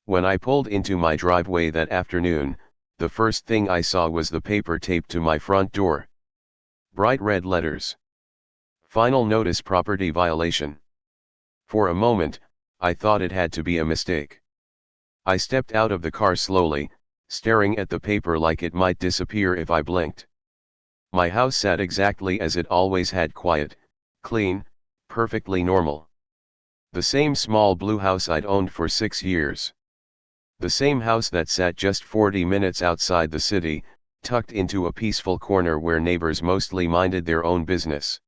When I pulled into my driveway that afternoon, the first thing I saw was the paper taped to my front door. Bright red letters. Final notice: property violation. For a moment, I thought it had to be a mistake. I stepped out of the car slowly, staring at the paper like it might disappear if I blinked. My house sat exactly as it always had: quiet, clean, perfectly normal. The same small blue house I'd owned for 6 years. The same house that sat just 40 minutes outside the city, tucked into a peaceful corner where neighbors mostly minded their own business.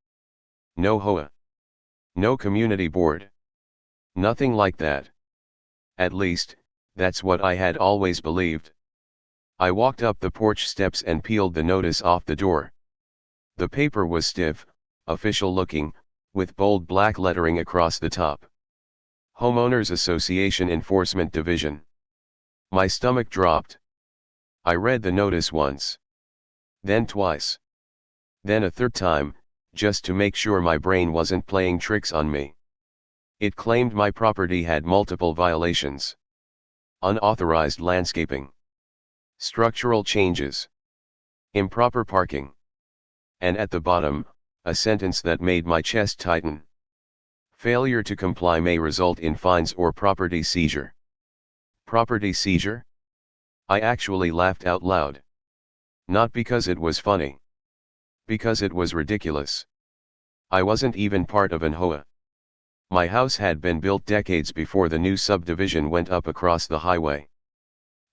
No HOA. No community board. Nothing like that. At least, that's what I had always believed. I walked up the porch steps and peeled the notice off the door. The paper was stiff, official looking, with bold black lettering across the top. Homeowners Association Enforcement Division. My stomach dropped. I read the notice once. Then twice. Then a third time, just to make sure my brain wasn't playing tricks on me. It claimed my property had multiple violations. Unauthorized landscaping. Structural changes. Improper parking. And at the bottom, a sentence that made my chest tighten. Failure to comply may result in fines or property seizure. Property seizure? I actually laughed out loud. Not because it was funny. Because it was ridiculous. I wasn't even part of an HOA. My house had been built decades before the new subdivision went up across the highway.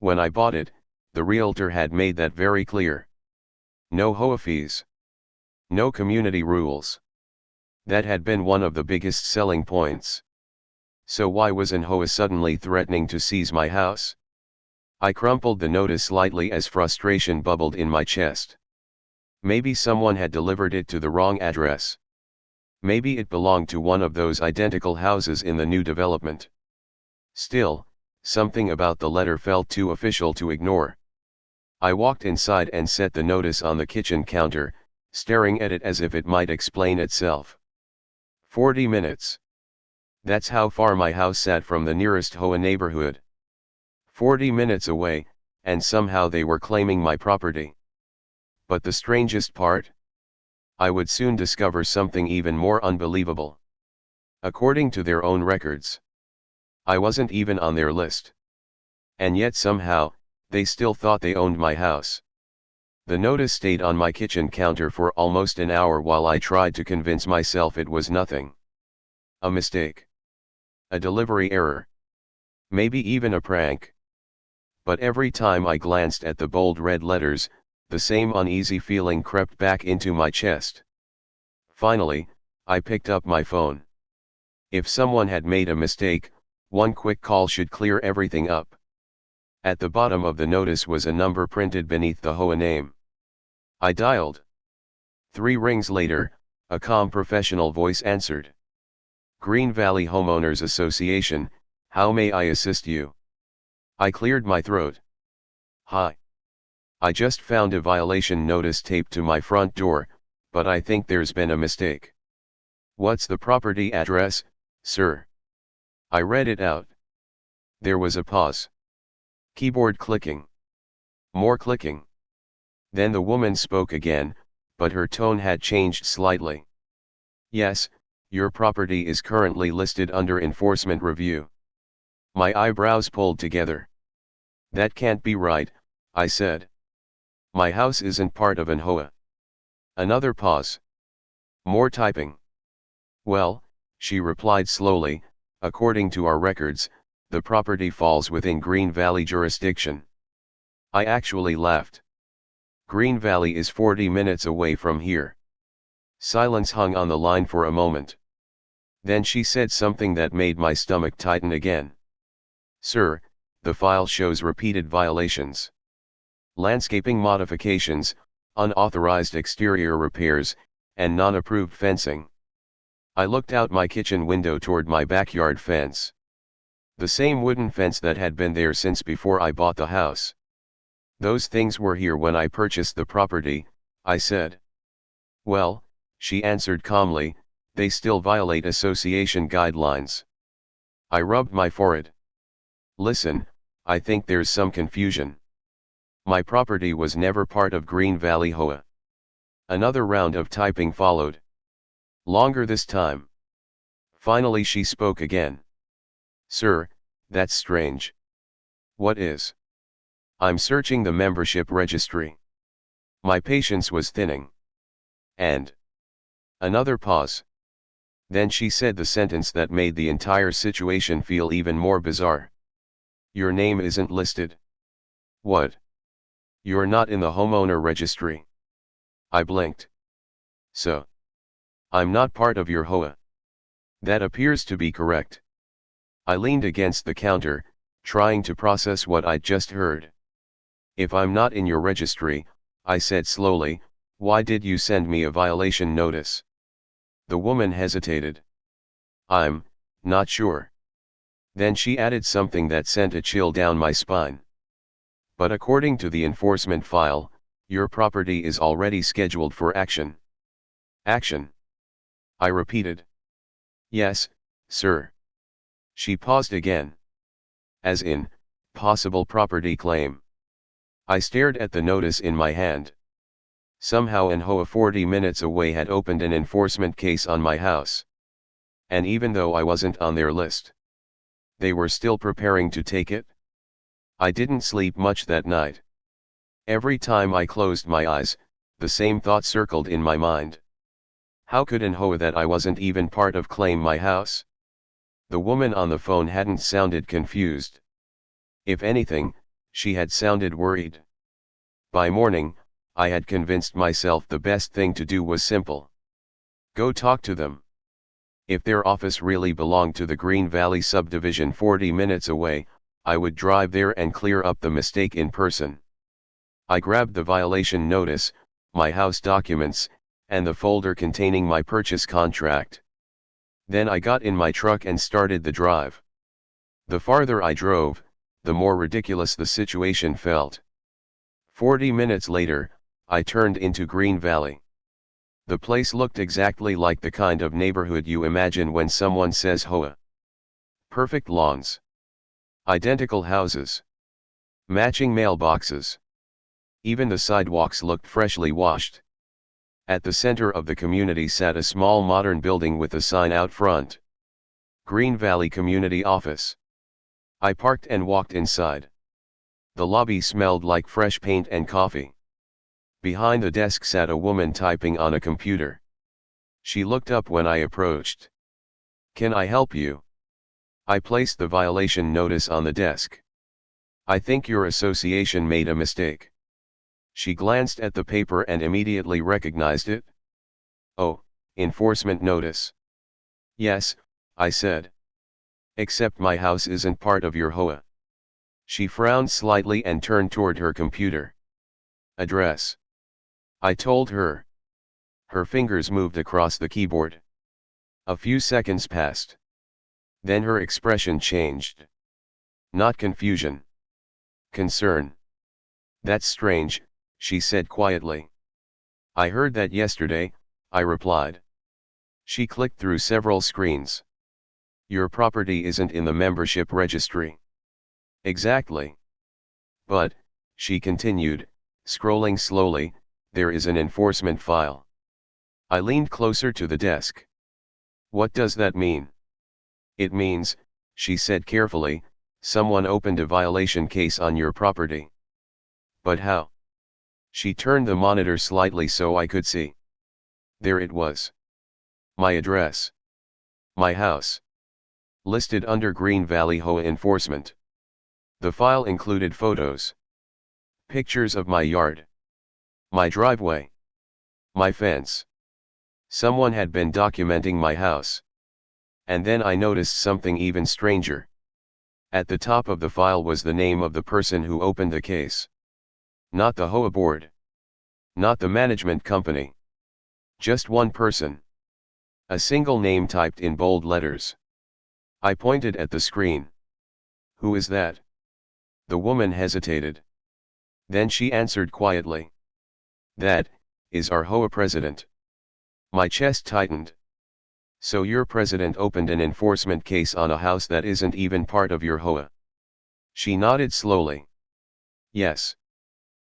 When I bought it, the realtor had made that very clear. No HOA fees. No community rules. That had been one of the biggest selling points. So why was an HOA suddenly threatening to seize my house? I crumpled the notice slightly as frustration bubbled in my chest. Maybe someone had delivered it to the wrong address. Maybe it belonged to one of those identical houses in the new development. Still, something about the letter felt too official to ignore. I walked inside and set the notice on the kitchen counter, staring at it as if it might explain itself. 40 minutes. That's how far my house sat from the nearest HOA neighborhood. 40 minutes away, and somehow they were claiming my property. But the strangest part? I would soon discover something even more unbelievable. According to their own records, I wasn't even on their list. And yet somehow, they still thought they owned my house. The notice stayed on my kitchen counter for almost an hour while I tried to convince myself it was nothing. A mistake. A delivery error. Maybe even a prank. But every time I glanced at the bold red letters, the same uneasy feeling crept back into my chest. Finally, I picked up my phone. If someone had made a mistake, one quick call should clear everything up. At the bottom of the notice was a number printed beneath the HOA name. I dialed. 3 rings later, a calm professional voice answered. Green Valley Homeowners Association, how may I assist you? I cleared my throat. Hi. I just found a violation notice taped to my front door, but I think there's been a mistake. What's the property address, sir? I read it out. There was a pause. Keyboard clicking. More clicking. Then the woman spoke again, but her tone had changed slightly. Yes, your property is currently listed under enforcement review. My eyebrows pulled together. That can't be right, I said. My house isn't part of an HOA. Another pause. More typing. Well, she replied slowly, according to our records, the property falls within Green Valley jurisdiction. I actually laughed. Green Valley is 40 minutes away from here. Silence hung on the line for a moment. Then she said something that made my stomach tighten again. Sir, the file shows repeated violations. Landscaping modifications, unauthorized exterior repairs, and non-approved fencing. I looked out my kitchen window toward my backyard fence. The same wooden fence that had been there since before I bought the house. Those things were here when I purchased the property, I said. Well, she answered calmly, they still violate association guidelines. I rubbed my forehead. Listen, I think there's some confusion. My property was never part of Green Valley HOA. Another round of typing followed. Longer this time. Finally she spoke again. Sir, that's strange. What is? I'm searching the membership registry. My patience was thinning. And another pause. Then she said the sentence that made the entire situation feel even more bizarre. Your name isn't listed. What? You're not in the homeowner registry. I blinked. So? I'm not part of your HOA. That appears to be correct. I leaned against the counter, trying to process what I'd just heard. If I'm not in your registry, I said slowly, why did you send me a violation notice? The woman hesitated. I'm not sure. Then she added something that sent a chill down my spine. But according to the enforcement file, your property is already scheduled for action. Action? I repeated. Yes, sir. She paused again. As in, possible property claim. I stared at the notice in my hand. Somehow an HOA 40 minutes away had opened an enforcement case on my house. And even though I wasn't on their list, they were still preparing to take it. I didn't sleep much that night. Every time I closed my eyes, the same thought circled in my mind. How could an HOA that I wasn't even part of claim my house? The woman on the phone hadn't sounded confused. If anything, she had sounded worried. By morning, I had convinced myself the best thing to do was simple. Go talk to them. If their office really belonged to the Green Valley subdivision 40 minutes away, I would drive there and clear up the mistake in person. I grabbed the violation notice, my house documents, and the folder containing my purchase contract. Then I got in my truck and started the drive. The farther I drove, the more ridiculous the situation felt. 40 minutes later, I turned into Green Valley. The place looked exactly like the kind of neighborhood you imagine when someone says HOA. Perfect lawns. Identical houses. Matching mailboxes. Even the sidewalks looked freshly washed. At the center of the community sat a small modern building with a sign out front. Green Valley Community Office. I parked and walked inside. The lobby smelled like fresh paint and coffee. Behind the desk sat a woman typing on a computer. She looked up when I approached. Can I help you? I placed the violation notice on the desk. I think your association made a mistake. She glanced at the paper and immediately recognized it. Oh, enforcement notice. Yes, I said. Except my house isn't part of your HOA. She frowned slightly and turned toward her computer. Address. I told her. Her fingers moved across the keyboard. A few seconds passed. Then her expression changed. Not confusion. Concern. That's strange, she said quietly. I heard that yesterday, I replied. She clicked through several screens. Your property isn't in the membership registry. Exactly. But, she continued, scrolling slowly, there is an enforcement file. I leaned closer to the desk. What does that mean? It means, she said carefully, someone opened a violation case on your property. But how? She turned the monitor slightly so I could see. There it was. My address. My house. Listed under Green Valley HOA enforcement. The file included photos. Pictures of my yard. My driveway. My fence. Someone had been documenting my house. And then I noticed something even stranger. At the top of the file was the name of the person who opened the case. Not the HOA board. Not the management company. Just one person. A single name typed in bold letters. I pointed at the screen. Who is that? The woman hesitated. Then she answered quietly. That is our HOA president. My chest tightened. So your president opened an enforcement case on a house that isn't even part of your HOA. She nodded slowly. Yes.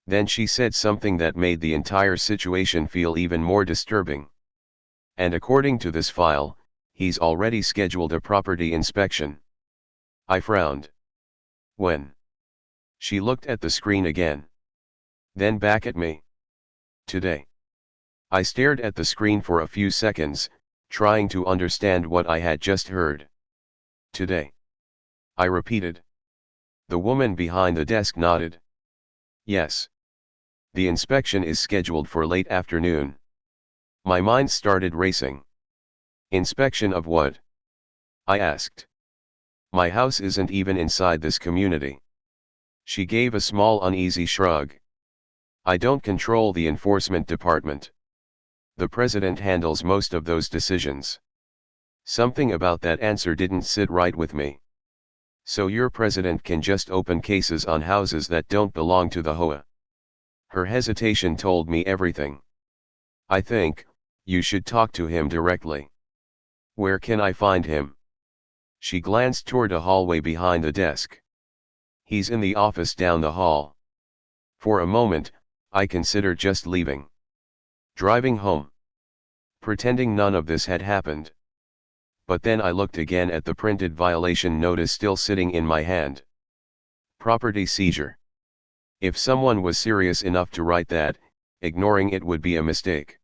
Then she said something that made the entire situation feel even more disturbing. And according to this file, he's already scheduled a property inspection. I frowned. When? She looked at the screen again. Then back at me. Today. I stared at the screen for a few seconds, trying to understand what I had just heard. Today. I repeated. The woman behind the desk nodded. Yes. The inspection is scheduled for late afternoon. My mind started racing. Inspection of what? I asked. My house isn't even inside this community. She gave a small uneasy shrug. I don't control the enforcement department. The president handles most of those decisions. Something about that answer didn't sit right with me. So your president can just open cases on houses that don't belong to the HOA. Her hesitation told me everything. I think, you should talk to him directly. Where can I find him? She glanced toward a hallway behind the desk. He's in the office down the hall. For a moment, I considered just leaving. Driving home. Pretending none of this had happened. But then I looked again at the printed violation notice still sitting in my hand. Property seizure. If someone was serious enough to write that, ignoring it would be a mistake.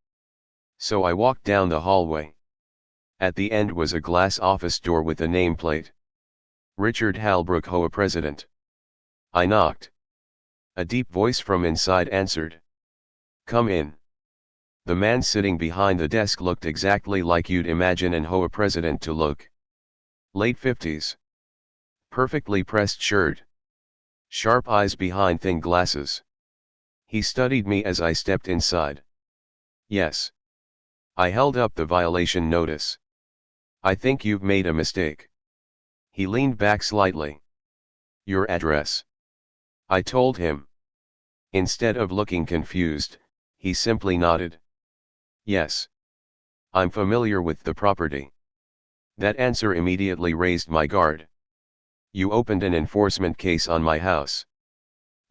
So I walked down the hallway. At the end was a glass office door with a nameplate. Richard Halbrook, HOA President. I knocked. A deep voice from inside answered. Come in. The man sitting behind the desk looked exactly like you'd imagine an HOA president to look. Late 50s. Perfectly pressed shirt. Sharp eyes behind thin glasses. He studied me as I stepped inside. Yes. I held up the violation notice. I think you've made a mistake. He leaned back slightly. Your address. I told him. Instead of looking confused, he simply nodded. Yes. I'm familiar with the property. That answer immediately raised my guard. You opened an enforcement case on my house.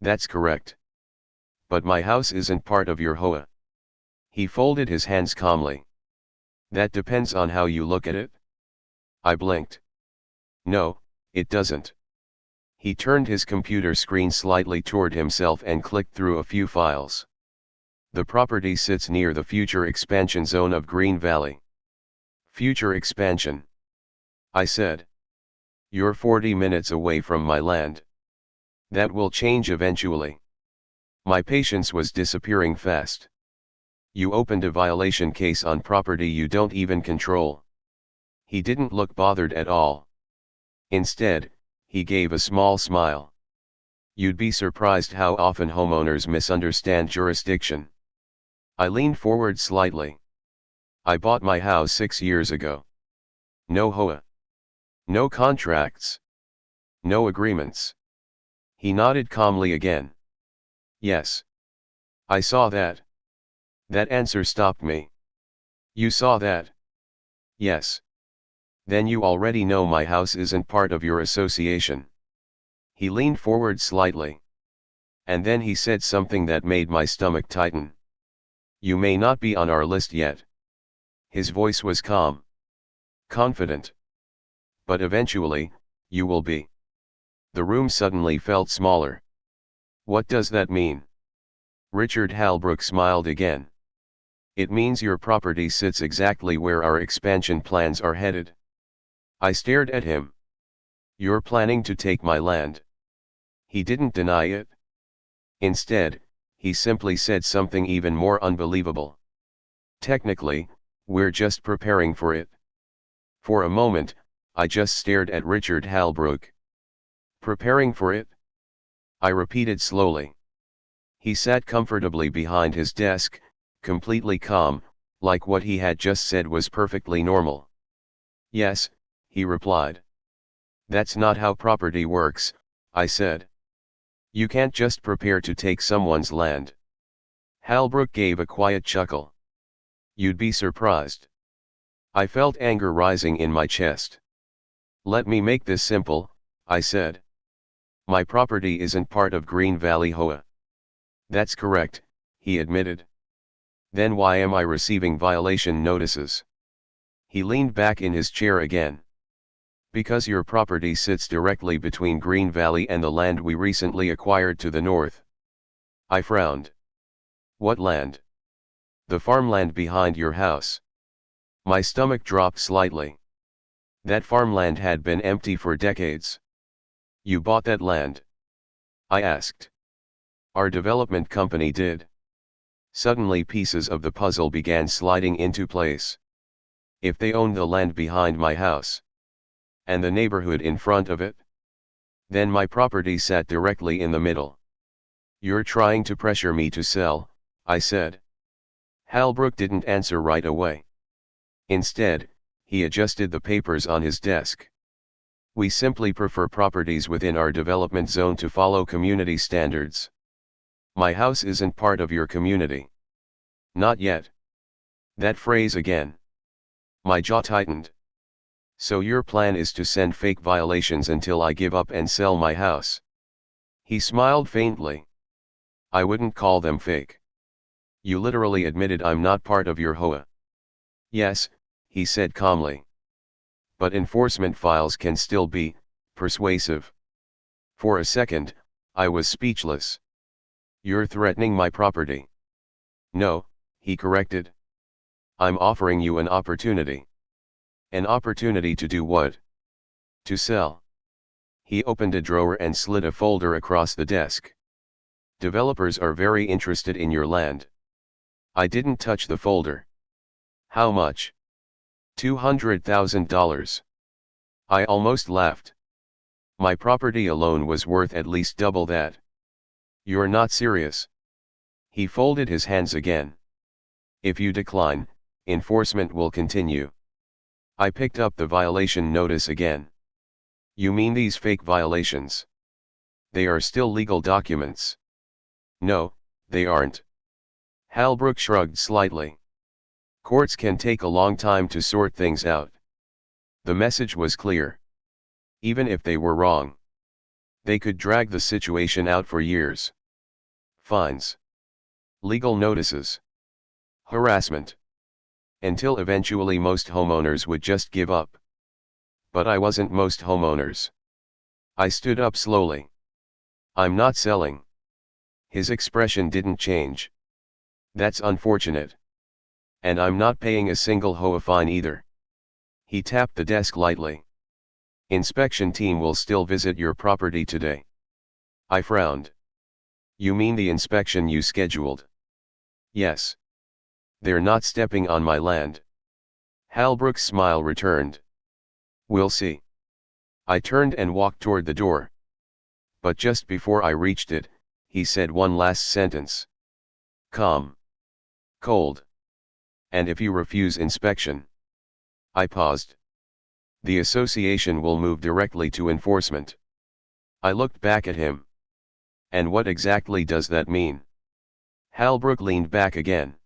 That's correct. But my house isn't part of your HOA. He folded his hands calmly. That depends on how you look at it. I blinked. No, it doesn't. He turned his computer screen slightly toward himself and clicked through a few files. The property sits near the future expansion zone of Green Valley. Future expansion. I said. You're 40 minutes away from my land. That will change eventually. My patience was disappearing fast. You opened a violation case on property you don't even control. He didn't look bothered at all. Instead, he gave a small smile. You'd be surprised how often homeowners misunderstand jurisdiction. I leaned forward slightly. I bought my house 6 years ago. No HOA. No contracts. No agreements. He nodded calmly again. Yes. I saw that. That answer stopped me. You saw that? Yes. Then you already know my house isn't part of your association. He leaned forward slightly. And then he said something that made my stomach tighten. You may not be on our list yet. His voice was calm. Confident. But eventually, you will be. The room suddenly felt smaller. What does that mean? Richard Halbrook smiled again. It means your property sits exactly where our expansion plans are headed. I stared at him. You're planning to take my land. He didn't deny it. Instead, he simply said something even more unbelievable. Technically, we're just preparing for it. For a moment, I just stared at Richard Halbrook. Preparing for it? I repeated slowly. He sat comfortably behind his desk, completely calm, like what he had just said was perfectly normal. Yes, he replied. That's not how property works, I said. You can't just prepare to take someone's land. Halbrook gave a quiet chuckle. You'd be surprised. I felt anger rising in my chest. Let me make this simple, I said. My property isn't part of Green Valley HOA. That's correct, he admitted. Then why am I receiving violation notices? He leaned back in his chair again. Because your property sits directly between Green Valley and the land we recently acquired to the north. I frowned. What land? The farmland behind your house. My stomach dropped slightly. That farmland had been empty for decades. You bought that land? I asked. Our development company did. Suddenly pieces of the puzzle began sliding into place. If they owned the land behind my house, and the neighborhood in front of it, then my property sat directly in the middle. You're trying to pressure me to sell, I said. Halbrook didn't answer right away. Instead, he adjusted the papers on his desk. We simply prefer properties within our development zone to follow community standards. My house isn't part of your community. Not yet. That phrase again. My jaw tightened. So your plan is to send fake violations until I give up and sell my house? He smiled faintly. I wouldn't call them fake. You literally admitted I'm not part of your HOA. Yes, he said calmly. But enforcement files can still be persuasive. For a second, I was speechless. You're threatening my property. No, he corrected. I'm offering you an opportunity. An opportunity to do what? To sell. He opened a drawer and slid a folder across the desk. Developers are very interested in your land. I didn't touch the folder. How much? $200,000. I almost laughed. My property alone was worth at least double that. You're not serious. He folded his hands again. If you decline, enforcement will continue. I picked up the violation notice again. You mean these fake violations? They are still legal documents. No, they aren't. Halbrook shrugged slightly. Courts can take a long time to sort things out. The message was clear. Even if they were wrong, they could drag the situation out for years. Fines. Legal notices. Harassment. Until eventually most homeowners would just give up. But I wasn't most homeowners. I stood up slowly. I'm not selling. His expression didn't change. That's unfortunate. And I'm not paying a single HOA fine either. He tapped the desk lightly. Inspection team will still visit your property today. I frowned. You mean the inspection you scheduled? Yes. They're not stepping on my land. Halbrook's smile returned. We'll see. I turned and walked toward the door. But just before I reached it, he said one last sentence. Calm. Cold. And if you refuse inspection? I paused. The association will move directly to enforcement. I looked back at him. And what exactly does that mean? Halbrook leaned back again.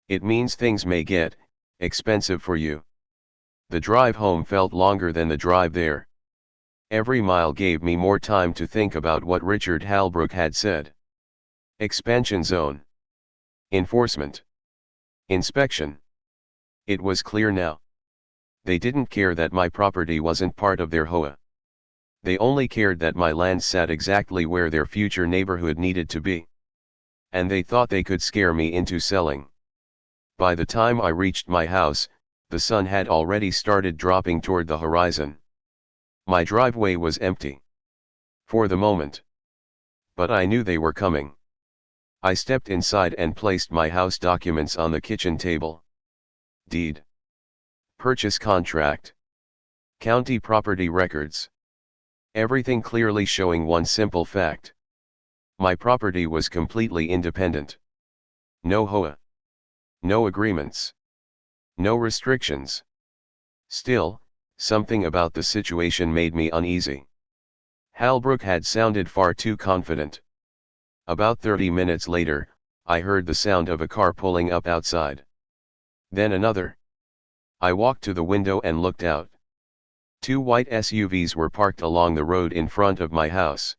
It means things may get expensive for you. The drive home felt longer than the drive there. Every mile gave me more time to think about what Richard Halbrook had said. Expansion zone. Enforcement. Inspection. It was clear now. They didn't care that my property wasn't part of their HOA. They only cared that my land sat exactly where their future neighborhood needed to be. And they thought they could scare me into selling. By the time I reached my house, the sun had already started dropping toward the horizon. My driveway was empty. For the moment. But I knew they were coming. I stepped inside and placed my house documents on the kitchen table. Deed. Purchase contract. County property records. Everything clearly showing one simple fact. My property was completely independent. No HOA. No agreements. No restrictions. Still, something about the situation made me uneasy. Halbrook had sounded far too confident. About 30 minutes later, I heard the sound of a car pulling up outside. Then another. I walked to the window and looked out. Two white SUVs were parked along the road in front of my house.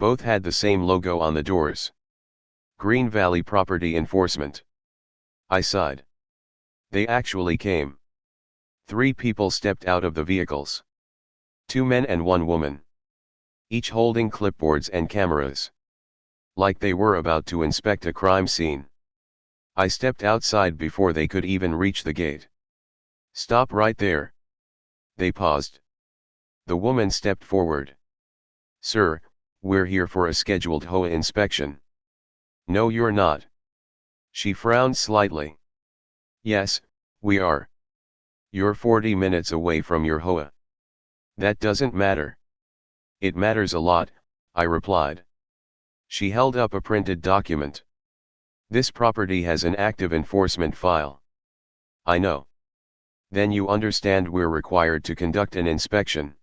Both had the same logo on the doors. Green Valley Property Enforcement. I sighed. They actually came. 3 people stepped out of the vehicles. 2 men and 1 woman. Each holding clipboards and cameras. Like they were about to inspect a crime scene. I stepped outside before they could even reach the gate. Stop right there. They paused. The woman stepped forward. Sir, we're here for a scheduled HOA inspection. No, you're not. She frowned slightly. Yes, we are. You're 40 minutes away from your HOA. That doesn't matter. It matters a lot, I replied. She held up a printed document. This property has an active enforcement file. I know. Then you understand we're required to conduct an inspection.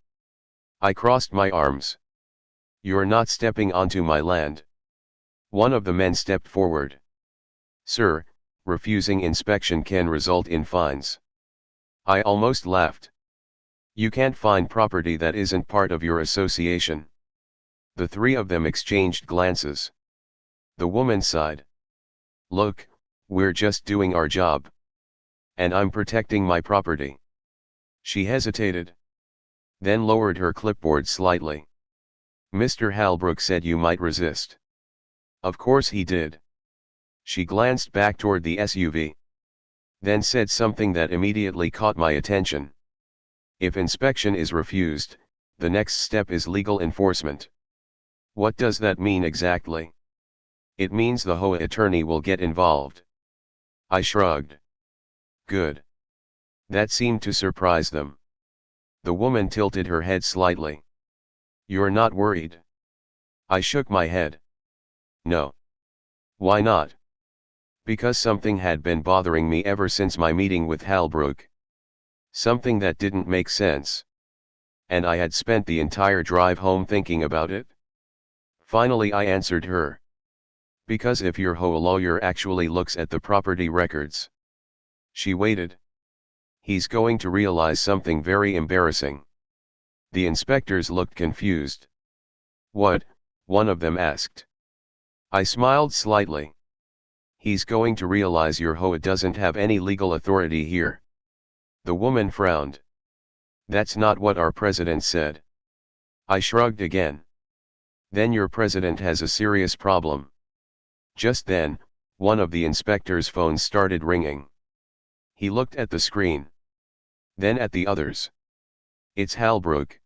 I crossed my arms. You're not stepping onto my land. One of the men stepped forward. Sir, refusing inspection can result in fines. I almost laughed. You can't fine property that isn't part of your association. The 3 of them exchanged glances. The woman sighed. Look, we're just doing our job. And I'm protecting my property. She hesitated. Then lowered her clipboard slightly. Mr. Halbrook said you might resist. Of course he did. She glanced back toward the SUV. Then said something that immediately caught my attention. If inspection is refused, the next step is legal enforcement. What does that mean exactly? It means the HOA attorney will get involved. I shrugged. Good. That seemed to surprise them. The woman tilted her head slightly. You're not worried? I shook my head. No. Why not? Because something had been bothering me ever since my meeting with Halbrook. Something that didn't make sense. And I had spent the entire drive home thinking about it. Finally I answered her. Because if your HOA lawyer actually looks at the property records. She waited. He's going to realize something very embarrassing. The inspectors looked confused. What? One of them asked. I smiled slightly. He's going to realize your HOA doesn't have any legal authority here. The woman frowned. That's not what our president said. I shrugged again. Then your president has a serious problem. Just then, one of the inspector's phones started ringing. He looked at the screen. Then at the others. It's Halbrook.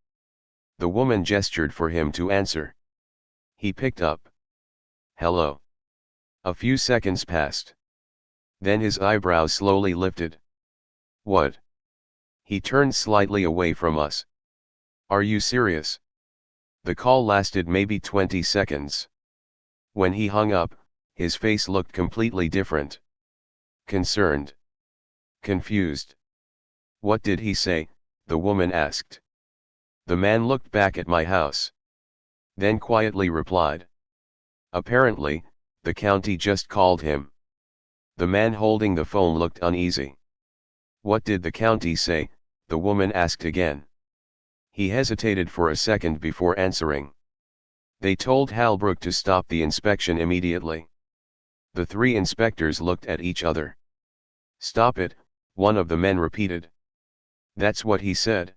The woman gestured for him to answer. He picked up. Hello. A few seconds passed. Then his eyebrows slowly lifted. What? He turned slightly away from us. Are you serious? The call lasted maybe 20 seconds. When he hung up, his face looked completely different. Concerned. Confused. What did he say? The woman asked. The man looked back at my house. Then quietly replied. Apparently, the county just called him. The man holding the phone looked uneasy. What did the county say? The woman asked again. He hesitated for a second before answering. They told Halbrook to stop the inspection immediately. The 3 inspectors looked at each other. Stop it, one of the men repeated. That's what he said.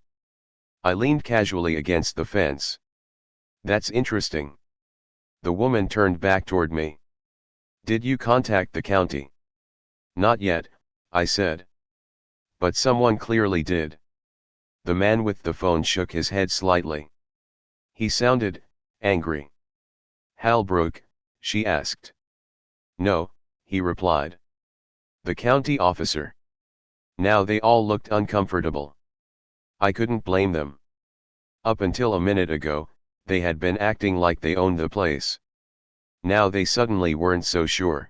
I leaned casually against the fence. That's interesting. The woman turned back toward me. Did you contact the county? Not yet, I said. But someone clearly did. The man with the phone shook his head slightly. He sounded angry. Halbrook? She asked. No, he replied. The county officer. Now they all looked uncomfortable. I couldn't blame them. Up until a minute ago, they had been acting like they owned the place. Now they suddenly weren't so sure.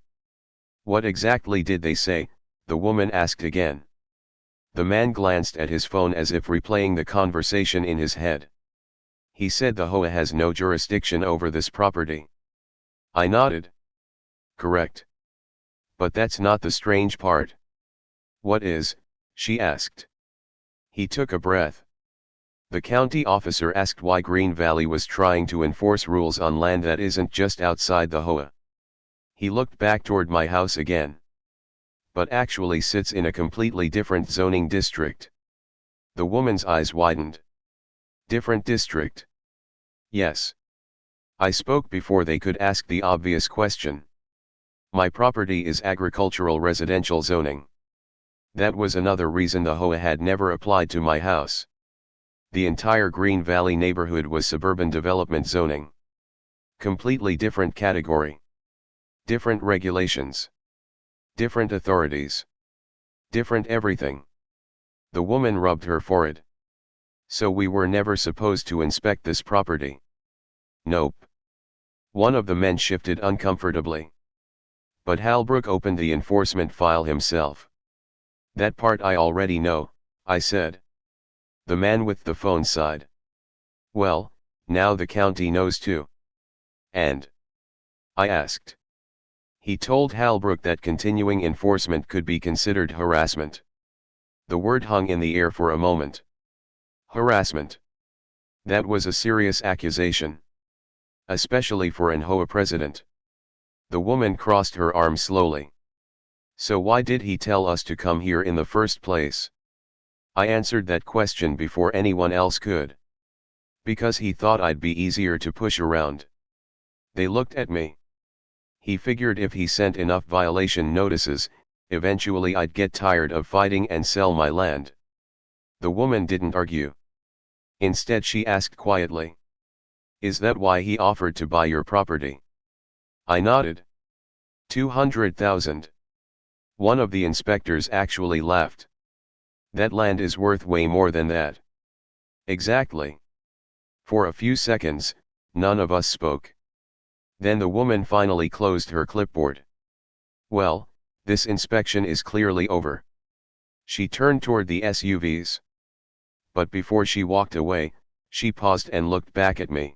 What exactly did they say? The woman asked again. The man glanced at his phone as if replaying the conversation in his head. He said the HOA has no jurisdiction over this property. I nodded. Correct. But that's not the strange part. What is? She asked. He took a breath. The county officer asked why Green Valley was trying to enforce rules on land that isn't just outside the HOA. He looked back toward my house again. But actually sits in a completely different zoning district. The woman's eyes widened. Different district? Yes. I spoke before they could ask the obvious question. My property is agricultural residential zoning. That was another reason the HOA had never applied to my house. The entire Green Valley neighborhood was suburban development zoning. Completely different category. Different regulations. Different authorities. Different everything. The woman rubbed her forehead. So we were never supposed to inspect this property. Nope. One of the men shifted uncomfortably. But Halbrook opened the enforcement file himself. That part I already know, I said. The man with the phone sighed. Well, now the county knows too. And? I asked. He told Halbrook that continuing enforcement could be considered harassment. The word hung in the air for a moment. Harassment. That was a serious accusation. Especially for an HOA president. The woman crossed her arms slowly. So why did he tell us to come here in the first place? I answered that question before anyone else could. Because he thought I'd be easier to push around. They looked at me. He figured if he sent enough violation notices, eventually I'd get tired of fighting and sell my land. The woman didn't argue. Instead she asked quietly. Is that why he offered to buy your property? I nodded. 200,000. One of the inspectors actually laughed. That land is worth way more than that. Exactly. For a few seconds, none of us spoke. Then the woman finally closed her clipboard. Well, this inspection is clearly over. She turned toward the SUVs. But before she walked away, she paused and looked back at me.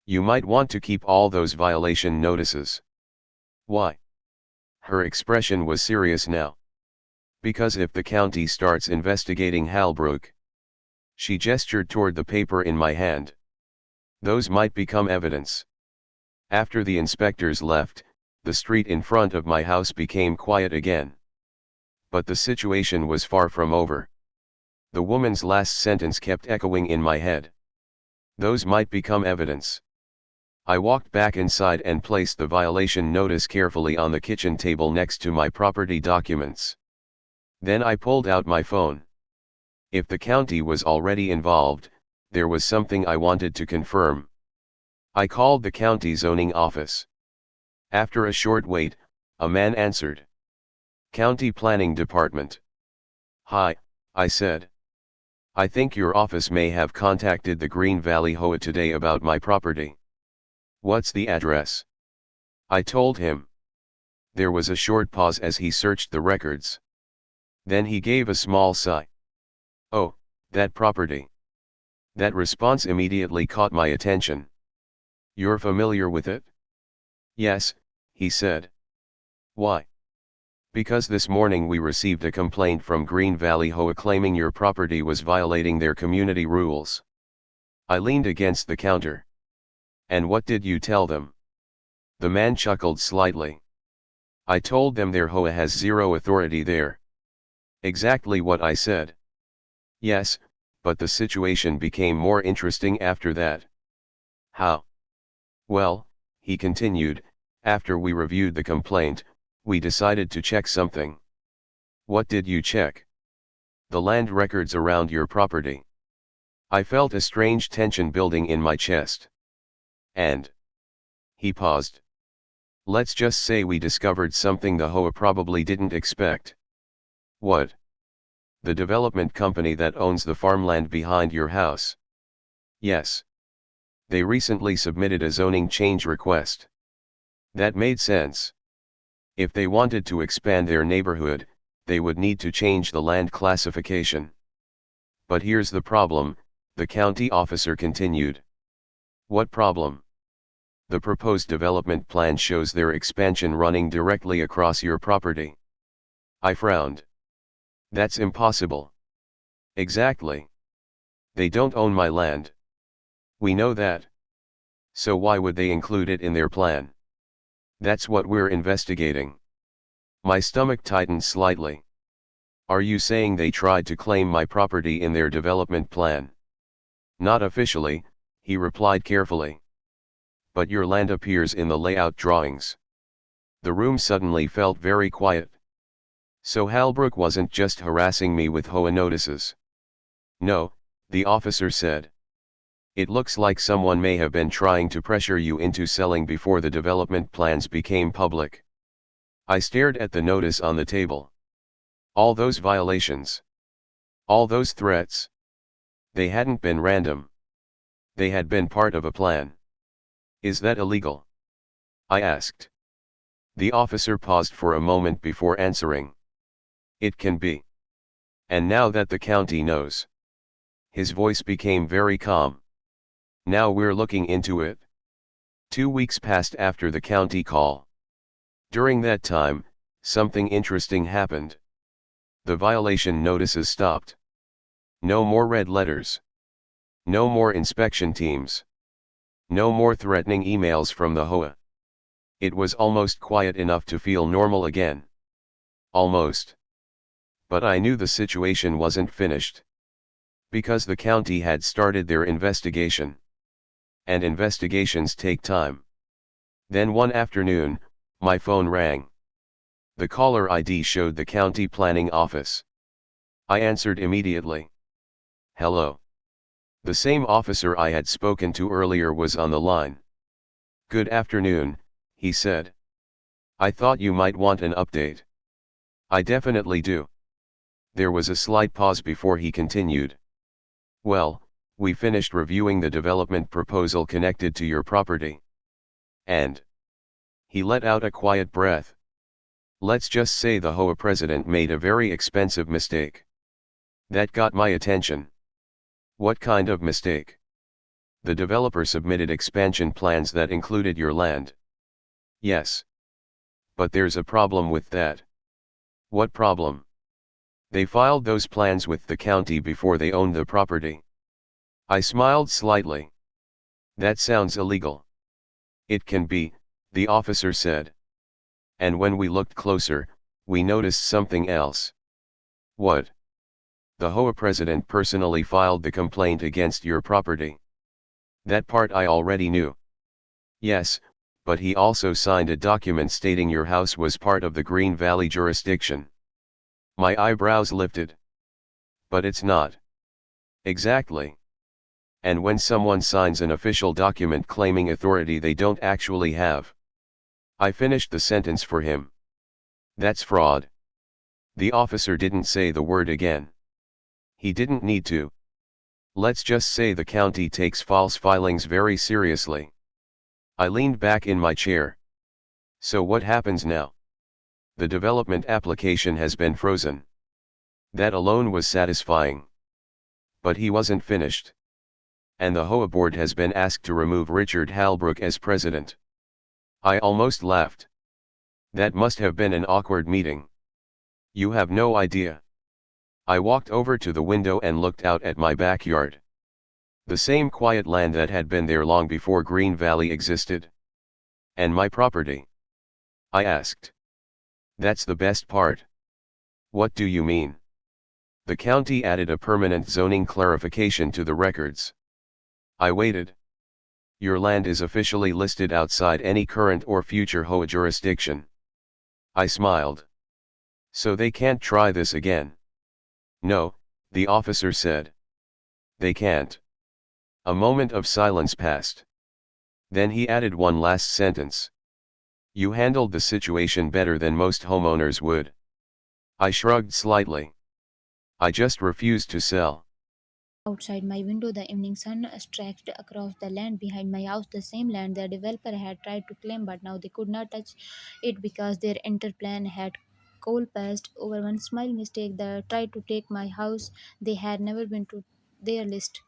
You might want to keep all those violation notices. Why? Her expression was serious now. Because if the county starts investigating Halbrook. She gestured toward the paper in my hand. Those might become evidence. After the inspectors left, the street in front of my house became quiet again. But the situation was far from over. The woman's last sentence kept echoing in my head. Those might become evidence. I walked back inside and placed the violation notice carefully on the kitchen table next to my property documents. Then I pulled out my phone. If the county was already involved, there was something I wanted to confirm. I called the county zoning office. After a short wait, a man answered. County Planning Department. Hi, I said. I think your office may have contacted the Green Valley HOA today about my property. What's the address? I told him. There was a short pause as he searched the records. Then he gave a small sigh. Oh, that property. That response immediately caught my attention. You're familiar with it? Yes, he said. Why? Because this morning we received a complaint from Green Valley HOA claiming your property was violating their community rules. I leaned against the counter. And what did you tell them? The man chuckled slightly. I told them their HOA has zero authority there. Exactly what I said. Yes, but the situation became more interesting after that. How? Well, he continued, after we reviewed the complaint, we decided to check something. What did you check? The land records around your property. I felt a strange tension building in my chest. And? He paused. Let's just say we discovered something the HOA probably didn't expect. What? The development company that owns the farmland behind your house. Yes. They recently submitted a zoning change request. That made sense. If they wanted to expand their neighborhood, they would need to change the land classification. But here's the problem, the county officer continued. What problem? The proposed development plan shows their expansion running directly across your property. I frowned. That's impossible. Exactly. They don't own my land. We know that. So why would they include it in their plan? That's what we're investigating. My stomach tightened slightly. Are you saying they tried to claim my property in their development plan? Not officially, he replied carefully. But your land appears in the layout drawings. The room suddenly felt very quiet. So Halbrook wasn't just harassing me with HOA notices. No, the officer said. It looks like someone may have been trying to pressure you into selling before the development plans became public. I stared at the notice on the table. All those violations. All those threats. They hadn't been random. They had been part of a plan. Is that illegal? I asked. The officer paused for a moment before answering. It can be. And now that the county knows. His voice became very calm. Now we're looking into it. 2 weeks passed after the county call. During that time, something interesting happened. The violation notices stopped. No more red letters. No more inspection teams. No more threatening emails from the HOA. It was almost quiet enough to feel normal again. Almost. But I knew the situation wasn't finished. Because the county had started their investigation. And investigations take time. Then one afternoon, my phone rang. The caller ID showed the county planning office. I answered immediately. Hello. The same officer I had spoken to earlier was on the line. Good afternoon, he said. I thought you might want an update. I definitely do. There was a slight pause before he continued. Well, we finished reviewing the development proposal connected to your property. And he let out a quiet breath. Let's just say the HOA president made a very expensive mistake. That got my attention. What kind of mistake? The developer submitted expansion plans that included your land. Yes. But there's a problem with that. What problem? They filed those plans with the county before they owned the property. I smiled slightly. That sounds illegal. It can be, the officer said. And when we looked closer, we noticed something else. What? The HOA president personally filed the complaint against your property. That part I already knew. Yes, but he also signed a document stating your house was part of the Green Valley jurisdiction. My eyebrows lifted. But it's not. Exactly. And when someone signs an official document claiming authority they don't actually have. I finished the sentence for him. That's fraud. The officer didn't say the word again. He didn't need to. Let's just say the county takes false filings very seriously. I leaned back in my chair. So what happens now? The development application has been frozen. That alone was satisfying. But he wasn't finished. And the HOA board has been asked to remove Richard Halbrook as president. I almost laughed. That must have been an awkward meeting. You have no idea. I walked over to the window and looked out at my backyard. The same quiet land that had been there long before Green Valley existed. And my property? I asked. That's the best part. What do you mean? The county added a permanent zoning clarification to the records. I waited. Your land is officially listed outside any current or future HOA jurisdiction. I smiled. So they can't try this again. No, the officer said. They can't. A moment of silence passed. Then he added one last sentence. You handled the situation better than most homeowners would. I shrugged slightly. I just refused to sell. Outside my window, the evening sun stretched across the land behind my house, the same land the developer had tried to claim, but now they could not touch it because their interplan had coalesced over one small mistake that tried to take my house. They had never been to their list.